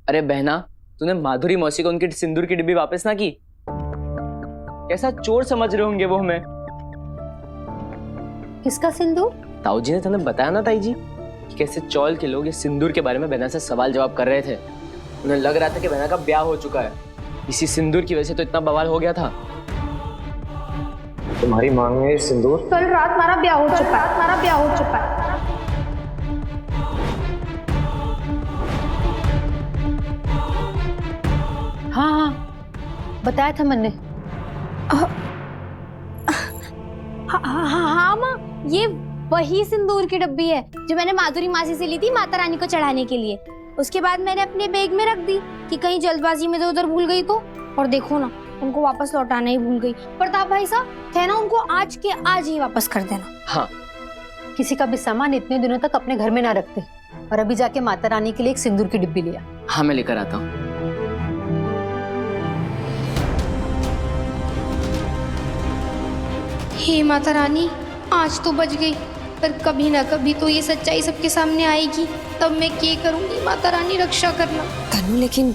अरे बहना, तूने माधुरी मौसी को उनकी सिंदूर की डिब्बी वापस ना की? कैसा चोर समझ रहे होंगे वो हमें। किसका सिंदूर? ताऊ जी ने तुम्हें बताया ना ताई जी कि कैसे चौल के लोग इस सिंदूर के बारे में बहना से सवाल जवाब कर रहे थे। उन्हें लग रहा था कि बहना का ब्याह हो चुका है, इसी सिंदूर की वजह से तो इतना बवाल हो गया था। तुम्हारी मांग में सिंदूर? कल रात हमारा ब्याह हो चुका है। हाँ, बताया था मैंने। हाँ माँ, ये वही सिंदूर की डब्बी है जो मैंने माधुरी मासी से ली थी माता रानी को चढ़ाने के लिए। उसके बाद मैंने अपने बैग में रख दी कि कहीं जल्दबाजी में उधर भूल गई तो। और देखो ना, उनको वापस लौटाना ही भूल गई। प्रताप भाई साहब थे ना, उनको आज के आज ही वापस कर देना। हाँ, किसी का भी सामान इतने दिनों तक अपने घर में ना रखते, और अभी जाके माता रानी के लिए एक सिंदूर की डिब्बी लिया। हाँ मैं लेकर आता हूँ। हे माता रानी, आज तो बच गई, पर कभी ना कभी तो ये सच्चाई सबके सामने आएगी, तब मैं क्या करूंगी। माता रानी रक्षा करना। तनु, लेकिन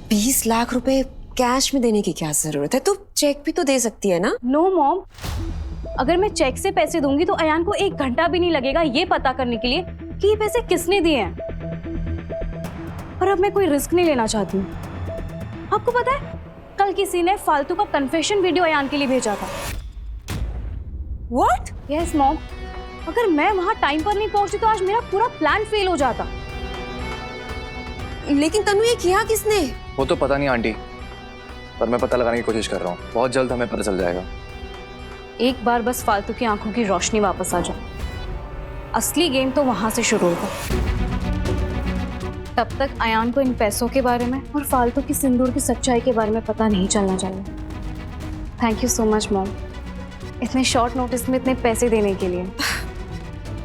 20 लाख रुपए कैश में देने की क्या जरूरत है? तू चेक भी तो दे सकती है ना। नो मॉम, अगर मैं चेक से पैसे दूंगी तो अयान को 1 घंटा भी नहीं लगेगा ये पता करने के लिए कि ये पैसे किसने दिए हैं। पर अब मैं कोई रिस्क नहीं लेना चाहती हूँ। आपको पता है, कल किसी ने फालतू का कन्फेशन वीडियो अयान के लिए भेजा था। What? यस मॉम, अगर मैं वहां टाइम पर नहीं पहुंचती तो आज मेरा पूरा प्लान फेल हो जाता। लेकिन तनु, ये किया किसने? वो तो पता नहीं आंटी, पर मैं पता लगाने की कोशिश कर रहा हूँ। बहुत जल्द हमें पता चल जाएगा। एक बार बस फालतू की आंखों की रोशनी वापस आ जाए, असली गेम तो वहां से शुरू होगा। तब तक अयान को इन पैसों के बारे में और फालतू की सिंदूर की सच्चाई के बारे में पता नहीं चलना चाहिए। Thank you so much mom, इतने शॉर्ट नोटिस में इतने पैसे देने के लिए।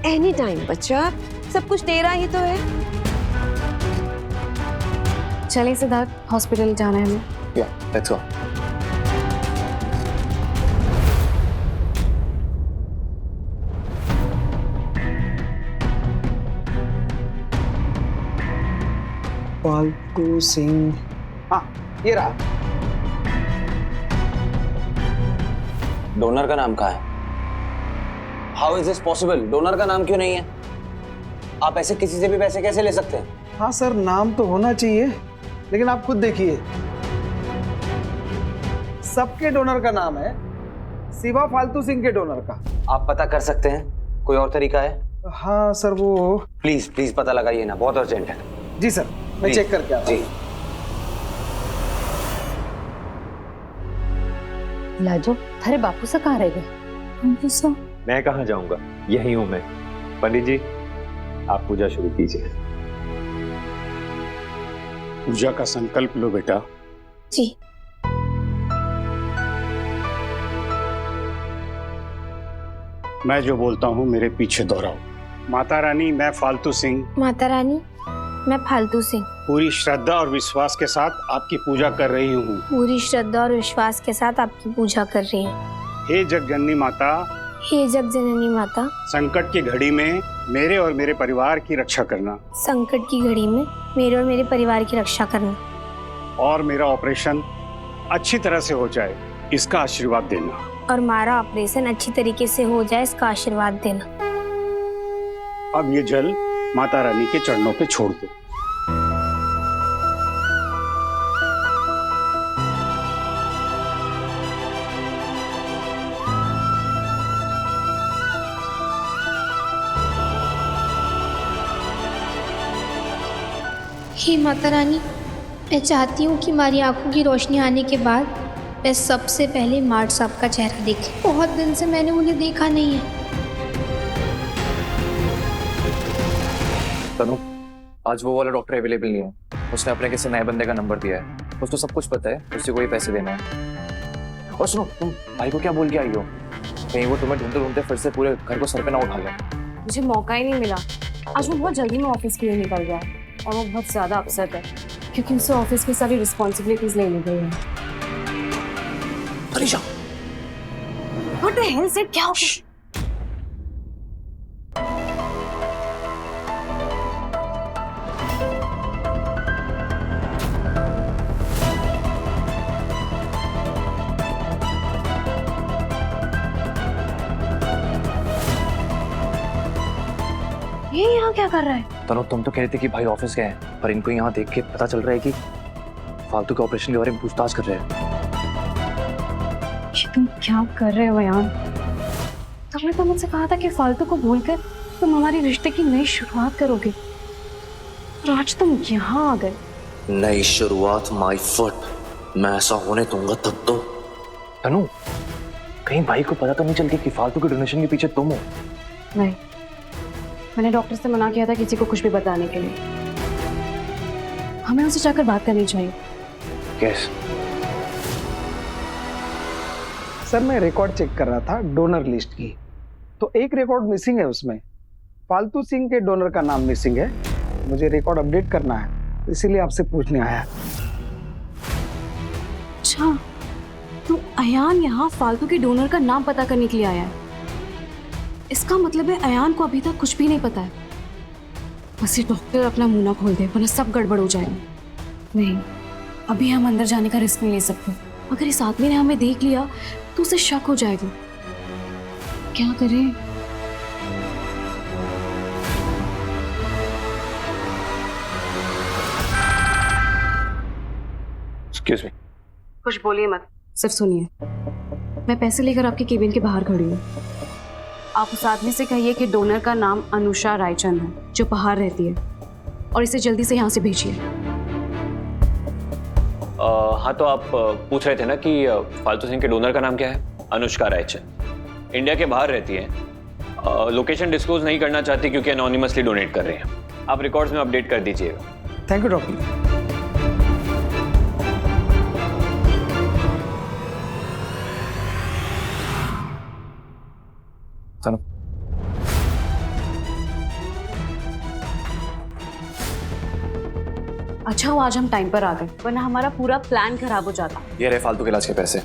एनी टाइम बच्चा, सब कुछ तेरा ही तो है। चलिए सिद्धार्थ, हॉस्पिटल जाना है हमें। या, लेट्स गो। फाल्गु सिंह, हाँ ये रहा। डोनर का नाम कहाँ है? How is this possible? Donor का नाम क्यों नहीं है? आप ऐसे किसी से भी पैसे कैसे ले सकते हैं? हाँ सर, नाम तो होना चाहिए, लेकिन आप खुद देखिए, सबके डोनर का नाम है सिवा फालतू सिंह के डोनर का। आप पता कर सकते हैं? कोई और तरीका है? हाँ सर, वो प्लीज प्लीज पता लगाइए ना, बहुत अर्जेंट है। जी सर, मैं चेक करके आता हूँ। लाजो, थारे बापू से कहाँ रह गए? मैं कहाँ जाऊंगा, यही हूं मैं। पंडित जी, आप पूजा शुरू कीजिए। पूजा का संकल्प लो बेटा। जी। मैं जो बोलता हूँ मेरे पीछे दोहराओ। माता रानी, मैं फालतू सिंह। माता रानी, मैं फालतू सिंह पूरी श्रद्धा और विश्वास के साथ आपकी पूजा कर रही हूँ। पूरी श्रद्धा और विश्वास के साथ आपकी पूजा कर रही हूँ। हे जगजननी माता, हे जगजननी माता, संकट की घड़ी में मेरे और मेरे परिवार की रक्षा करना। संकट की घड़ी में मेरे और मेरे परिवार की रक्षा करना। और मेरा ऑपरेशन अच्छी तरह से हो जाए, इसका आशीर्वाद देना। और हमारा ऑपरेशन अच्छी तरीके से हो जाए, इसका आशीर्वाद देना। अब ये जल माता रानी के चरणों पे छोड़ दो। हे माता रानी, मैं चाहती हूँ कि हमारी आंखों की रोशनी आने के बाद मैं सबसे पहले मार्ट साहब का चेहरा देखे। बहुत दिन से मैंने उन्हें देखा नहीं है। तनु, आज वो वाला डॉक्टर अवेलेबल नहीं है। उसने अपने किसी नए बंदे का नंबर दिया है। उसको सब कुछ पता है, उसी को ही पैसे देना है। और सुनो, तुम भाई को क्या बोल के आई हो? कहीं वो तुम्हें ढूंढते ढूंढते फिर से पूरे घर को सर पे ना उठा ले। मुझे मौका ही नहीं मिला। आज वो बहुत जल्दी में ऑफिस के लिए निकल गया और वो बहुत ज्यादा अपसेट है क्योंकि उसे ऑफिस की सारी रिस्पॉन्सिबिलिटीज लेनी गई है। Arisha, what the hell said, क्या हो गया? क्या कर रहा है? तनु, तुम तो कह रहे थे कि भाई ऑफिस गए हैं, पर इनको यहाँ देख के पता चल रहा है कि फालतू के ऑपरेशन के बारे में पूछताछ कर रहे हैं। ये तुम क्या कर रहे हो अयान? तुमने तो मुझसे कहा था कि फालतू को भूलकर तुम हमारे रिश्ते की नई शुरुआत करोगे, और आज तुम यहाँ आ गए। नई शुरुआत माय फुट, मैं ऐसा होने दूंगा तब तो। तनु, कहीं भाई को पता तो नहीं चलती कि फालतू के डोनेशन के पीछे तुम हो? नहीं, मैंने डॉक्टर से मना किया था किसी को कुछ भी बताने के लिए। हमें उनसे जाकर बात करनी चाहिए। यस। सर मैं रिकॉर्ड चेक कर रहा था डोनर लिस्ट की, तो एक रिकॉर्ड मिसिंग है उसमें। फालतू सिंह के डोनर का नाम मिसिंग है। मुझे रिकॉर्ड अपडेट करना है, इसीलिए आपसे पूछने आया। अच्छा, तो अयान यहाँ फालतू के डोनर का नाम पता करने के लिए आया है। इसका मतलब है अयान को अभी तक कुछ भी नहीं पता है। बस ये डॉक्टर अपना मुंह ना खोल दे, वरना सब गड़बड़ हो जाएगा। नहीं, अभी हम अंदर जाने का रिस्क नहीं ले सकते। अगर इस आदमी ने हमें देख लिया तो उसे शक हो जाएगा। क्या करें? Excuse me. कुछ बोलिए मत, सिर्फ सुनिए। मैं पैसे लेकर आपके केबिन के बाहर खड़ी हूँ। आप उस आदमी से कहिए कि डोनर का नाम अनुषा रायचंद है, जो बाहर रहती है, और इसे जल्दी से यहाँ से भेजिए। हाँ, तो आप पूछ रहे थे ना कि फालतू सिंह के डोनर का नाम क्या है? अनुष्का रायचंद, इंडिया के बाहर रहती है। लोकेशन डिस्क्लोज नहीं करना चाहती क्योंकि अनोनिमसली डोनेट कर रहे हैं। आप रिकॉर्ड्स में अपडेट कर दीजिएगा। Thank you doctor. तनु, अच्छा हुआ आज हम टाइम पर आ गए, वरना हमारा पूरा प्लान खराब हो जाता। ये रहे फालतू के इलाज के पैसे,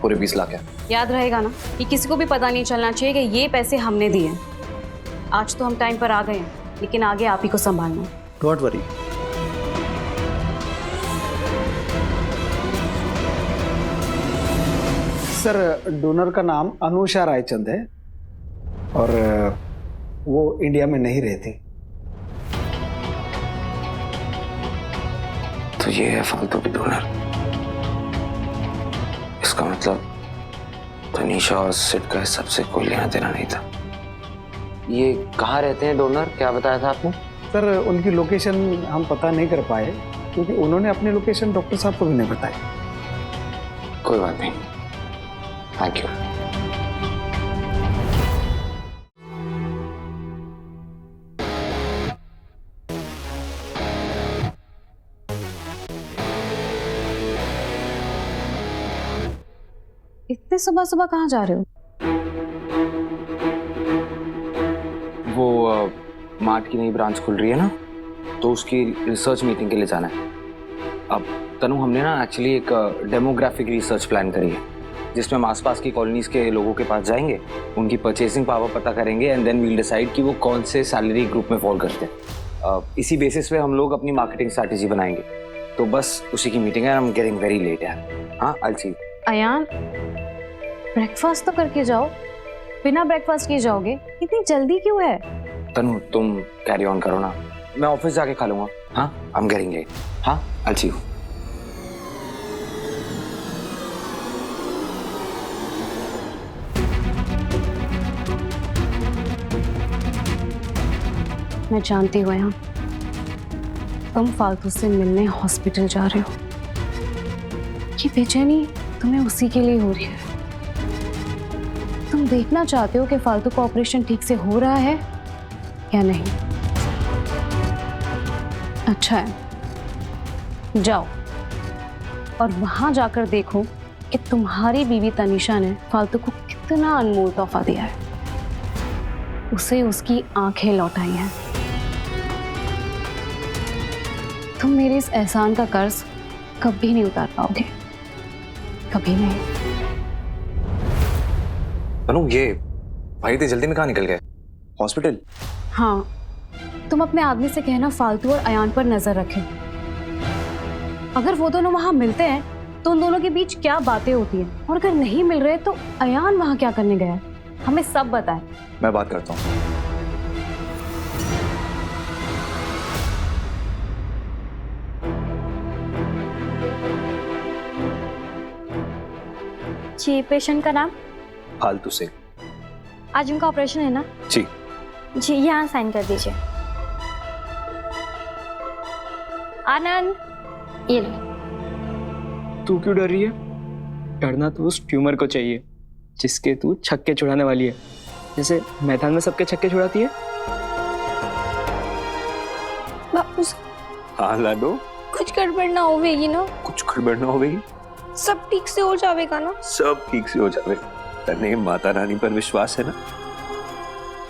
पूरे 20 लाख है। याद रहेगा ना कि किसी को भी पता नहीं चलना चाहिए कि ये पैसे हमने दिए हैं। आज तो हम टाइम पर आ गए हैं, लेकिन आगे आप ही को संभालना है। Don't worry. सर डोनर का नाम अनुषा रायचंद है और वो इंडिया में नहीं रहती। तो ये है फालतू की डोनर। इसका मतलब तनीषा और सिड का सबसे कोई लेना देना नहीं था। ये कहाँ रहते हैं डोनर, क्या बताया था आपने? सर उनकी लोकेशन हम पता नहीं कर पाए क्योंकि उन्होंने अपनी लोकेशन डॉक्टर साहब को भी नहीं बताई। कोई बात नहीं, थैंक यू। इतने सुबह सुबह कहाँ जा रहे हो? वो मार्ट की नई ब्रांच खुल रही है ना, तो उसकी रिसर्च मीटिंग के लिए जाना है। अब तनु, हमने ना एक्चुअली एक डेमोग्राफिक रिसर्च प्लान करी है, जिसमें हम आसपास की कॉलोनीज के लोगों के पास जाएंगे, उनकी परचेसिंग पावर पता करेंगे एंड देन वील डिसाइड कि वो कौन से सैलरी ग्रुप में फॉल करते हैं। इसी बेसिस पे हम लोग अपनी मार्केटिंग स्ट्रैटेजी बनाएंगे। तो बस उसी की मीटिंग है। I am getting very late यार। हाँ, I will see you. Ayaan, breakfast तो करके जाओ। बिना ब्रेकफास्ट किए जाओगे? इतनी जल्दी क्यों है? तनु, तुम कैरी ऑन करो ना, मैं ऑफिस जाके खा लूंगा। हाँ, आई एम गेटिंग लेट। हाँ, आई विल सी यू। मैं जानती हूँ यहाँ तुम फालतू से मिलने हॉस्पिटल जा रहे हो। ये बेचैनी तुम्हें उसी के लिए हो रही है। तुम देखना चाहते हो कि फालतू का ऑपरेशन ठीक से हो रहा है या नहीं। अच्छा है, जाओ और वहां जाकर देखो कि तुम्हारी बीवी तनीषा ने फालतू को कितना अनमोल तोहफा दिया है। उसे उसकी आंखें लौटाई हैं। तुम मेरे इस एहसान का कर्ज कभी नहीं उतार पाओगे, कभी नहीं। तनु, ये भाई इतनी जल्दी में कहाँ निकल गए? हॉस्पिटल? हाँ, तुम अपने आदमी से कहना फालतू और अयान पर नजर रखें। अगर वो दोनों वहां मिलते हैं तो उन दोनों के बीच क्या बातें होती हैं, और अगर नहीं मिल रहे तो अयान वहां क्या करने गया है, हमें सब बताएं। मैं बात करता हूँ। जी, पेशेंट का नाम? फालतू सिंह। आज उनका ऑपरेशन है ना? जी। जी, यहाँ साइन कर दीजिए। आनंद, ये लो। तू क्यों डर रही है? डरना तो उस ट्यूमर को चाहिए जिसके तू छक्के छुड़ाने वाली है, जैसे मैदान में सबके छक्के छुड़ाती है। बापू हाँ लाडो, कुछ गड़बड़ ना होवेगी ना? कुछ गड़बड़ ना होगी, सब ठीक से हो जाएगा ना? सब ठीक से हो जावे। तने माता रानी पर विश्वास है ना?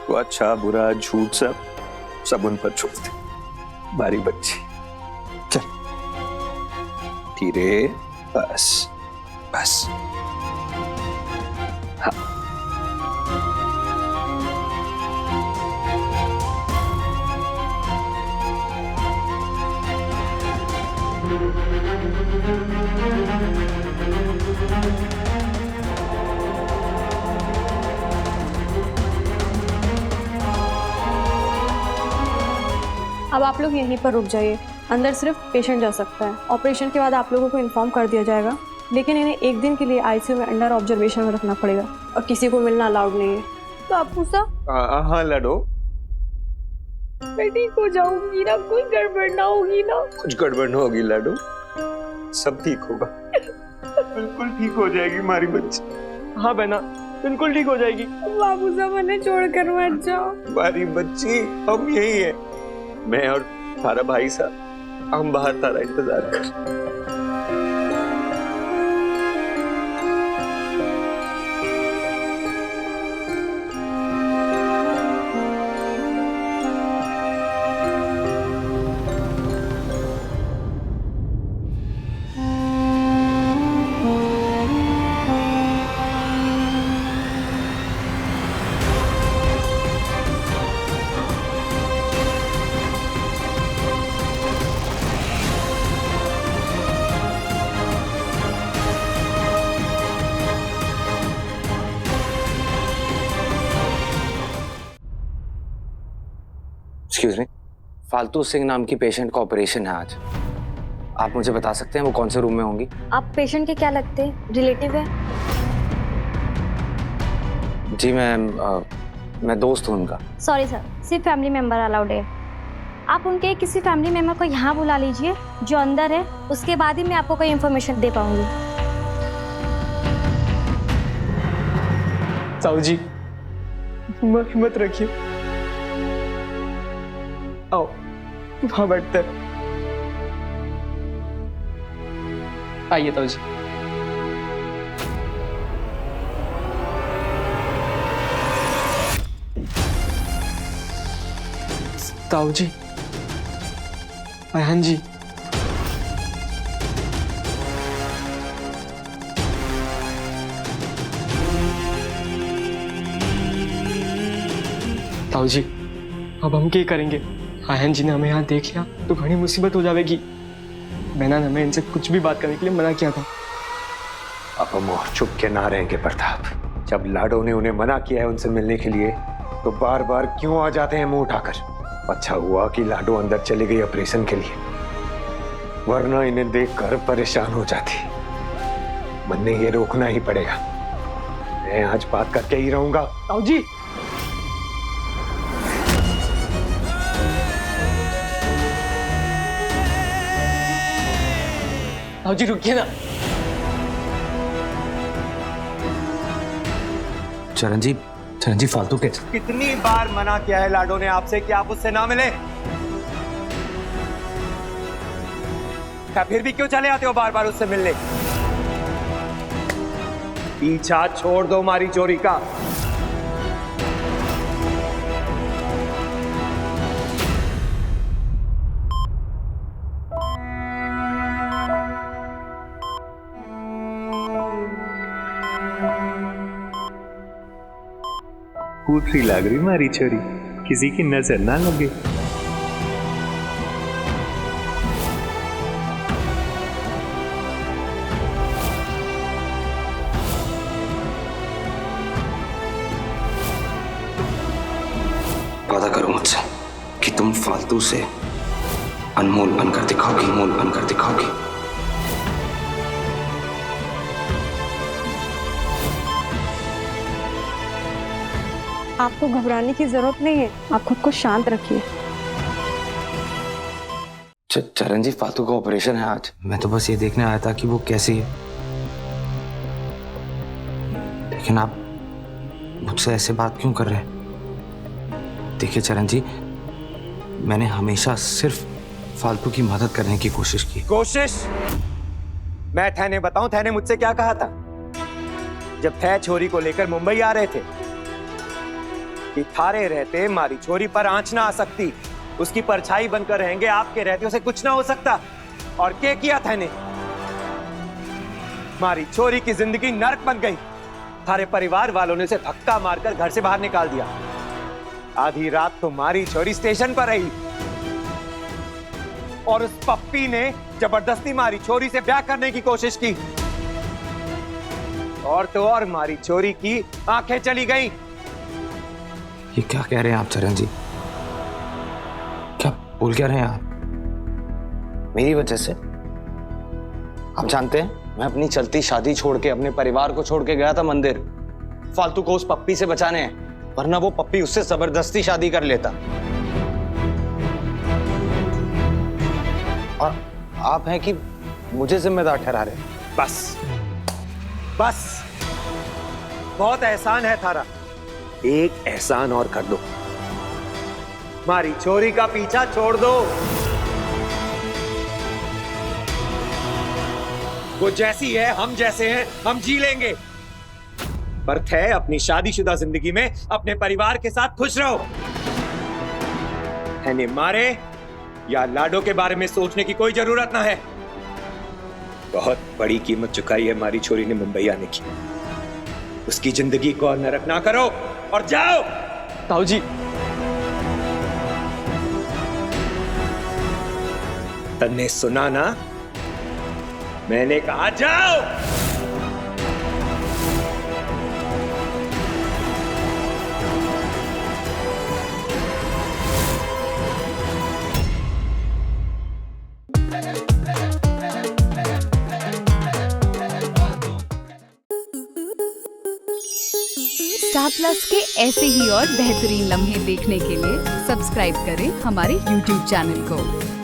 तो अच्छा बुरा झूठ सब उन पर छोड़ दे। हमारी बच्ची, चल धीरे, बस बस। हाँ। अब आप लोग यहीं पर रुक जाइए। अंदर सिर्फ पेशेंट जा सकता है। ऑपरेशन के बाद आप लोगों को इन्फॉर्म कर दिया जाएगा, लेकिन इन्हें एक दिन के लिए आईसीयू में अंडर ऑब्जर्वेशन में रखना पड़ेगा और किसी को मिलना अलाउड नहीं है। बापू साहब, हाँ लाडो, मैं ठीक हो जाऊंगी ना? कोई गड़बड़ ना होगी ना? कुछ गड़बड़ ना होगी लाडो, सब ठीक होगा। बिल्कुल ठीक हो जाएगी हमारी बच्ची। हाँ बहना, बिल्कुल ठीक हो जाएगी। बापू साहब, मैंने छोड़कर मत जाओ। हमारी बच्ची, हम यही है, मैं और तारा भाई साहब, हम बाहर तारा इंतजार कर। एक्सक्यूज मी, फालतू सिंह नाम की पेशेंट का ऑपरेशन है आज। आप मुझे बता सकते हैं वो कौन से रूम में होंगी? आप पेशेंट के क्या लगते हैं? रिलेटिव है? जी मैं दोस्त हूँ उनका। सॉरी सर, सिर्फ फैमिली मेंबर अलाउड है। आप उनके किसी फैमिली मेंबर को यहाँ बुला लीजिए जो अंदर है, उसके बाद ही मैं आपको कोई इन्फॉर्मेशन दे पाऊंगी। साहू जी, हिम्मत रखिए। आओ, वहां बैठते हैं। आइए ताऊ जी। ताऊ जी, अयान जी, ताऊ जी, अब हम क्या करेंगे? आयन जी ने हमें यहाँ देख लिया तो बड़ी मुसीबत हो जाएगी। मैंने हमें इनसे कुछ भी बात करने के लिए मना किया था। अब हम और चुप के ना रहेंगे प्रताप। जब लाडो ने उन्हें मना किया है उनसे मिलने के लिए, तो बार बार क्यों आ जाते हैं मुंह उठाकर? अच्छा हुआ कि लाडो अंदर चली गई ऑपरेशन के लिए, वरना इन्हें देखकर परेशान हो जाती। मन ने ये रोकना ही पड़ेगा। मैं आज बात करके ही रहूंगा। ताऊ जी, ताऊ जी रुकिए ना। चरणजीत फालतू के। कितनी बार मना किया है लाडो ने आपसे कि आप उससे ना मिले, क्या फिर भी क्यों चले आते हो बार बार उससे मिलने? पीछा छोड़ दो हमारी चोरी का। पूछी लग रही मारी छोरी, किसी की नजर ना लगे। वादा करो मुझसे कि तुम फालतू से अनमोल बनकर दिखाओगी, मोल बनकर दिखाओगी। आपको घबराने की जरूरत नहीं है, आप खुद को शांत रखिए। चरण जी, फालतू का ऑपरेशन है आज। मैं तो बस ये देखने आया था कि वो कैसी है, लेकिन आप मुझसे ऐसे बात क्यों कर रहे हैं? देखिए चरण जी, मैंने हमेशा सिर्फ फालतू की मदद करने की कोशिश की। कोशिश? मैं थैने बताऊं, थैने मुझसे क्या कहा था जब थे छोरी को लेकर मुंबई आ रहे थे कि थारे रहते मारी छोरी पर आंच ना आ सकती, उसकी परछाई बनकर रहेंगे, आपके रहते उसे कुछ ना हो सकता। और क्या किया थैने? मारी छोरी की जिंदगी नर्क बन गई। थारे परिवार वालों ने उसे धक्का मारकर घर से बाहर निकाल दिया। आधी रात तो मारी छोरी स्टेशन पर रही और उस पप्पी ने जबरदस्ती मारी छोरी से ब्याह करने की कोशिश की। और तो और मारी छोरी की आंखें चली गई। ये क्या कह रहे हैं आप चरण जी? क्या बोल क्या रहे हैं आप? मेरी वजह से? आप जानते हैं, मैं अपनी चलती शादी छोड़ के, अपने परिवार को छोड़ के गया था मंदिर, फालतू को उस पप्पी से बचाने, वरना वो पप्पी उससे जबरदस्ती शादी कर लेता। और आप हैं कि मुझे जिम्मेदार ठहरा रहे? बस बस, बहुत एहसान है थारा, एक एहसान और कर दो, मारी छोरी का पीछा छोड़ दो। वो जैसी है, हम जैसे हैं, हम जी लेंगे। पर थे अपनी शादीशुदा जिंदगी में अपने परिवार के साथ खुश रहो। है मारे या लाडो के बारे में सोचने की कोई जरूरत ना है। बहुत बड़ी कीमत चुकाई है हमारी छोरी ने मुंबई आने की। उसकी जिंदगी को नरक ना करो और जाओ। ताऊ जी, तन्ने सुना ना, मैंने कहा जाओ। स्टार प्लस के ऐसे ही और बेहतरीन लम्हे देखने के लिए सब्सक्राइब करें हमारे YouTube चैनल को।